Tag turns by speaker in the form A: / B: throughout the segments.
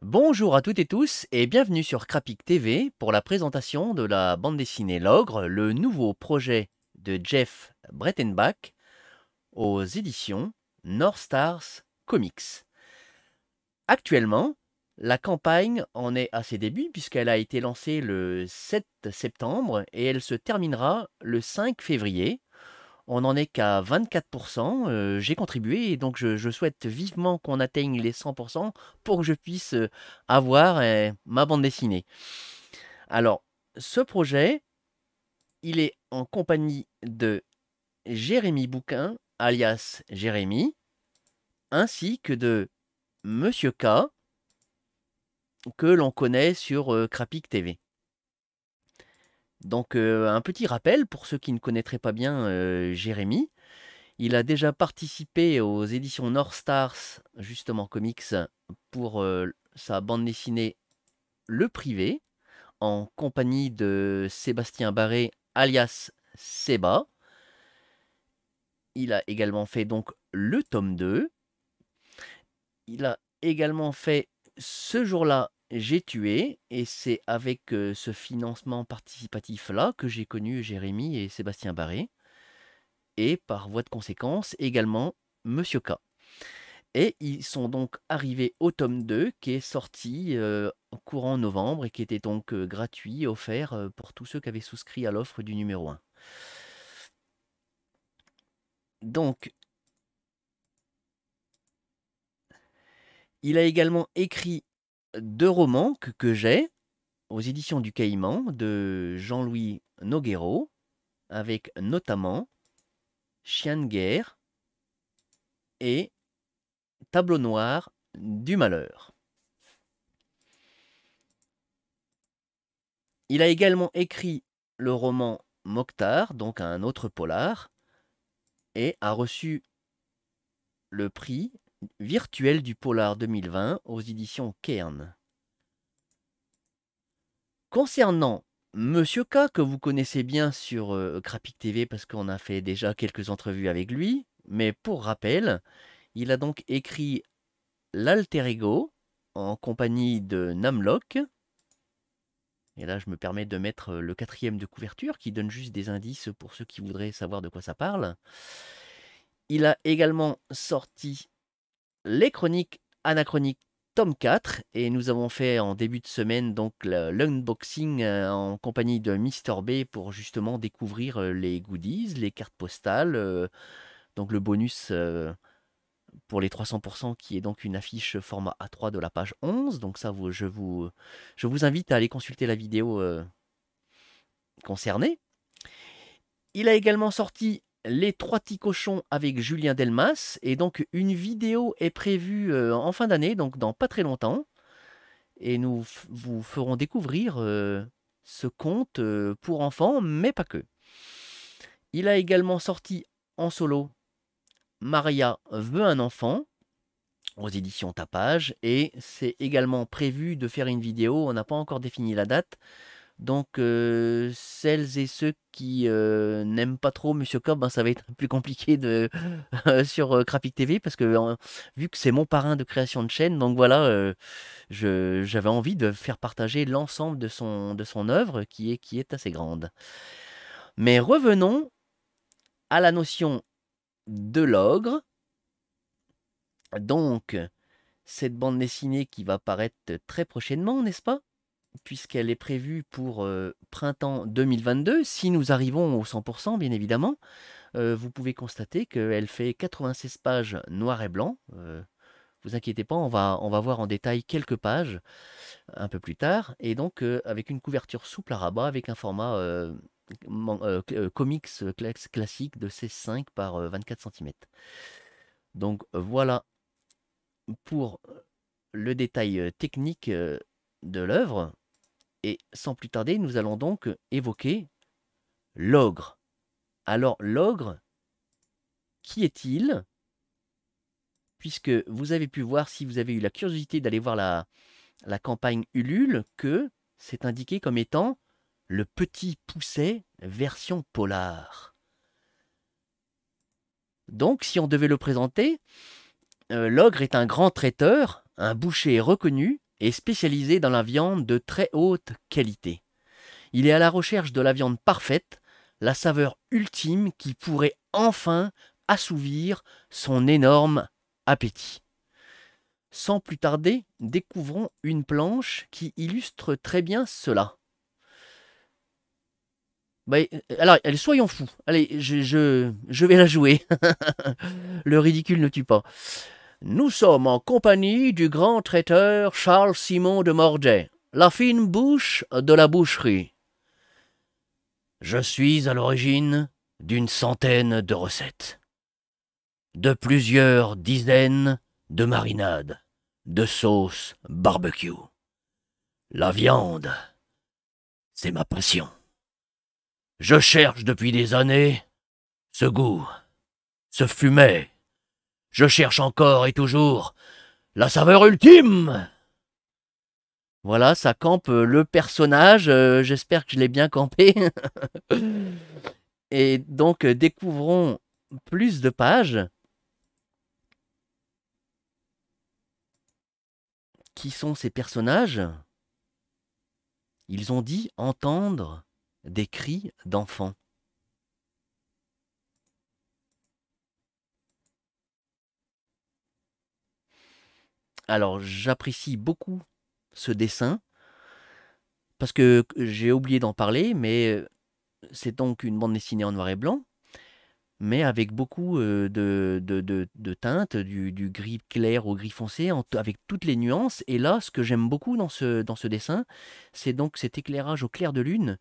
A: Bonjour à toutes et tous et bienvenue sur Crapic TV pour la présentation de la bande dessinée L'Ogre, le nouveau projet de Jeff Brettenbach aux éditions North Stars Comics. Actuellement, la campagne en est à ses débuts puisqu'elle a été lancée le 7 septembre et elle se terminera le 5 février. On n'en est qu'à 24%, j'ai contribué et donc je souhaite vivement qu'on atteigne les 100% pour que je puisse avoir ma bande dessinée. Alors, ce projet, il est en compagnie de Jérémy Bouquin, alias Jérémy, ainsi que de Monsieur K, que l'on connaît sur Crapic TV. Donc, un petit rappel pour ceux qui ne connaîtraient pas bien Jérémy. Il a déjà participé aux éditions North Stars, justement comics, pour sa bande dessinée Le Privé, en compagnie de Sébastien Barré, alias Seba. Il a également fait donc le tome 2. Il a également fait Ce jour-là, j'ai tué, et c'est avec ce financement participatif-là que j'ai connu Jérémy et Sébastien Barré, et par voie de conséquence également Monsieur K. Et ils sont donc arrivés au tome 2 qui est sorti courant novembre et qui était donc gratuit, offert pour tous ceux qui avaient souscrit à l'offre du numéro 1. Donc, il a également écrit 2 romans que j'ai aux éditions du Caïman de Jean-Louis Nogueiro, avec notamment Chien de guerre et Tableau noir du malheur. Il a également écrit le roman Mokhtar, donc un autre polar, et a reçu le prix virtuel du polar 2020 aux éditions Cairn. Concernant Monsieur K, que vous connaissez bien sur Crapic TV parce qu'on a fait déjà quelques entrevues avec lui, mais pour rappel, il a donc écrit L'Alter Ego en compagnie de Namlock. Et là, je me permets de mettre le 4e de couverture qui donne juste des indices pour ceux qui voudraient savoir de quoi ça parle. Il a également sorti Les Chroniques Anachroniques tome 4 et nous avons fait en début de semaine donc l'unboxing en compagnie de Mister B pour justement découvrir les goodies, les cartes postales, donc le bonus pour les 300% qui est donc une affiche format A3 de la page 11. Donc ça, je vous invite à aller consulter la vidéo concernée. Il a également sorti Les Trois petits cochons avec Julien Delmas. Et donc, une vidéo est prévue en fin d'année, donc dans pas très longtemps. Et nous vous ferons découvrir ce conte pour enfants, mais pas que. Il a également sorti en solo Maria veut un enfant aux éditions Tapage. Et c'est également prévu de faire une vidéo, on n'a pas encore défini la date. Donc, celles et ceux qui n'aiment pas trop Monsieur Cobb, ben, ça va être plus compliqué sur Crapic TV parce que vu que c'est mon parrain de création de chaîne, donc voilà, j'avais envie de faire partager l'ensemble de son œuvre qui est assez grande. Mais revenons à la notion de l'ogre. Donc, cette bande dessinée qui va paraître très prochainement, n'est-ce pas? Puisqu'elle est prévue pour printemps 2022, si nous arrivons au 100%, bien évidemment, vous pouvez constater qu'elle fait 96 pages noir et blanc. Vous inquiétez pas, on va voir en détail quelques pages un peu plus tard. Et donc, avec une couverture souple à rabat, avec un format comics classique de 16,5 par 24 cm. Donc, voilà pour le détail technique de l'œuvre. Et sans plus tarder, nous allons donc évoquer l'ogre. Alors, l'ogre, qui est-il? Puisque vous avez pu voir, si vous avez eu la curiosité d'aller voir la campagne Ulule, que c'est indiqué comme étant le petit pousset version polar. Donc, si on devait le présenter, l'ogre est un grand traiteur, un boucher reconnu est spécialisé dans la viande de très haute qualité. Il est à la recherche de la viande parfaite, la saveur ultime qui pourrait enfin assouvir son énorme appétit. Sans plus tarder, découvrons une planche qui illustre très bien cela. Alors, allez, soyons fous. Allez, je vais la jouer. Le ridicule ne tue pas. Nous sommes en compagnie du grand traiteur Charles-Simon de Morget, la fine bouche de la boucherie. Je suis à l'origine d'une centaine de recettes, de plusieurs dizaines de marinades, de sauces barbecue. La viande, c'est ma passion. Je cherche depuis des années ce goût, ce fumet. Je cherche encore et toujours la saveur ultime. Voilà, ça campe le personnage. J'espère que je l'ai bien campé. Et donc, découvrons plus de pages. Qui sont ces personnages? Ils ont dit entendre des cris d'enfants. Alors, j'apprécie beaucoup ce dessin, parce que j'ai oublié d'en parler, mais c'est donc une bande dessinée en noir et blanc, mais avec beaucoup de teintes, du gris clair au gris foncé, avec toutes les nuances. Et là, ce que j'aime beaucoup dans ce dessin, c'est donc cet éclairage au clair de lune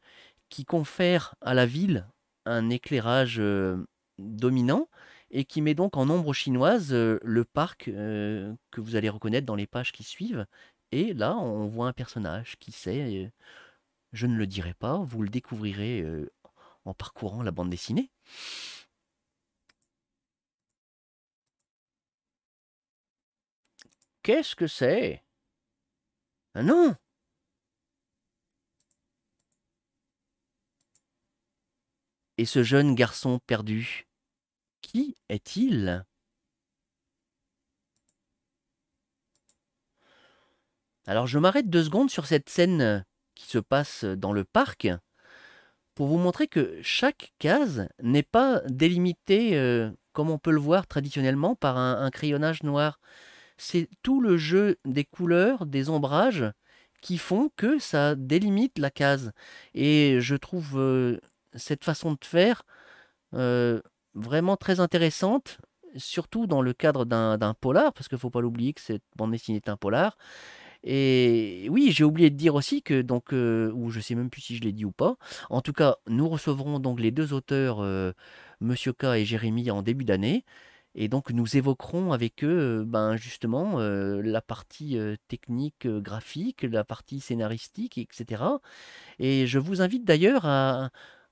A: qui confère à la ville un éclairage dominant et qui met donc en ombre chinoise le parc que vous allez reconnaître dans les pages qui suivent. Et là, on voit un personnage. Qui sait, je ne le dirai pas, vous le découvrirez en parcourant la bande dessinée. Qu'est-ce que c'est? Ah non! Et ce jeune garçon perdu, qui est-il? Alors je m'arrête 2 secondes sur cette scène qui se passe dans le parc pour vous montrer que chaque case n'est pas délimitée comme on peut le voir traditionnellement par un crayonnage noir. C'est tout le jeu des couleurs, des ombrages qui font que ça délimite la case. Et je trouve cette façon de faire vraiment très intéressante, surtout dans le cadre d'un polar, parce qu'il ne faut pas l'oublier que cette bande dessinée est un polar. Et oui, j'ai oublié de dire aussi que, donc, ou je sais même plus si je l'ai dit ou pas, en tout cas, nous recevrons donc les 2 auteurs, Monsieur K et Jérémy, en début d'année. Et donc, nous évoquerons avec eux, ben, justement, la partie technique, graphique, la partie scénaristique, etc. Et je vous invite d'ailleurs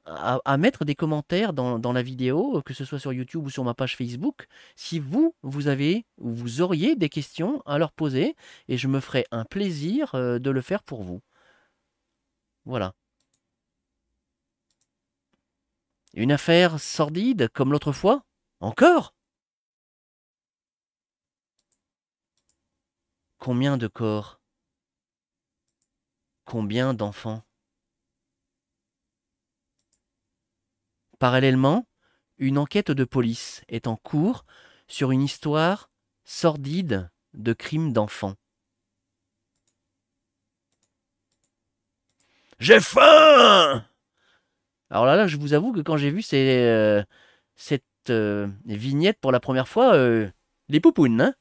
A: à mettre des commentaires dans la vidéo, que ce soit sur YouTube ou sur ma page Facebook, si vous avez ou vous auriez des questions à leur poser, et je me ferai un plaisir de le faire pour vous. Voilà. Une affaire sordide comme l'autre fois? Encore? Combien de corps? Combien d'enfants? Parallèlement, une enquête de police est en cours sur une histoire sordide de crimes d'enfants. J'ai faim! Alors là, je vous avoue que quand j'ai vu cette vignette pour la première fois, les poupounes, hein?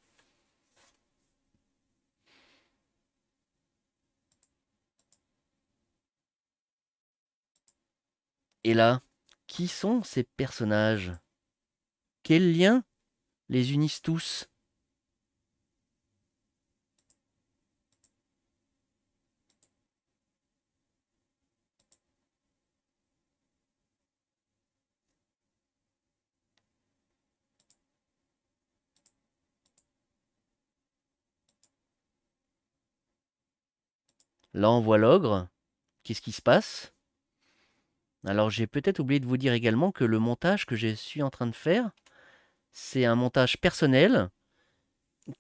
A: Et là, qui sont ces personnages? Quels liens les unissent tous? Là, on voit l'ogre. Qu'est-ce qui se passe? Alors, j'ai peut-être oublié de vous dire également que le montage que je suis en train de faire, c'est un montage personnel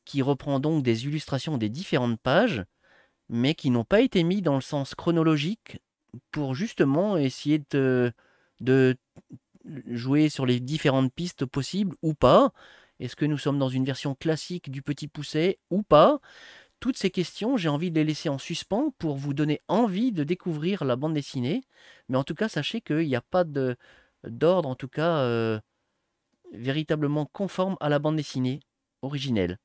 A: qui reprend donc des illustrations des différentes pages, mais qui n'ont pas été mis dans le sens chronologique pour justement essayer de jouer sur les différentes pistes possibles ou pas. Est-ce que nous sommes dans une version classique du Petit Poucet ou pas? Toutes ces questions, j'ai envie de les laisser en suspens pour vous donner envie de découvrir la bande dessinée. Mais en tout cas, sachez qu'il n'y a pas d'ordre, en tout cas, véritablement conforme à la bande dessinée originelle.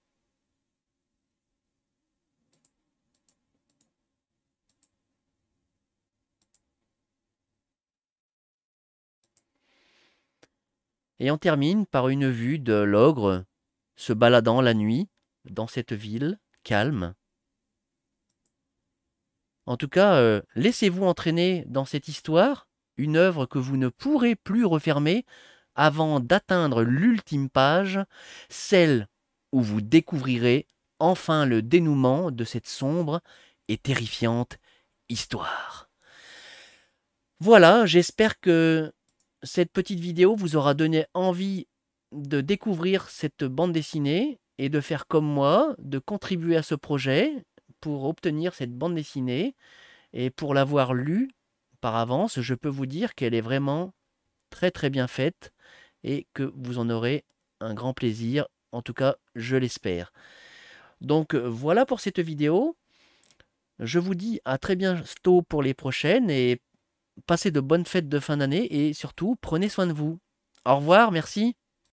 A: Et on termine par une vue de l'ogre se baladant la nuit dans cette ville calme. En tout cas, laissez-vous entraîner dans cette histoire, une œuvre que vous ne pourrez plus refermer avant d'atteindre l'ultime page, celle où vous découvrirez enfin le dénouement de cette sombre et terrifiante histoire. Voilà, j'espère que cette petite vidéo vous aura donné envie de découvrir cette bande dessinée et de faire comme moi, de contribuer à ce projet pour obtenir cette bande dessinée. Et pour l'avoir lue par avance, je peux vous dire qu'elle est vraiment très très bien faite et que vous en aurez un grand plaisir. En tout cas, je l'espère. Donc voilà pour cette vidéo. Je vous dis à très bientôt pour les prochaines et passez de bonnes fêtes de fin d'année et surtout prenez soin de vous. Au revoir, merci.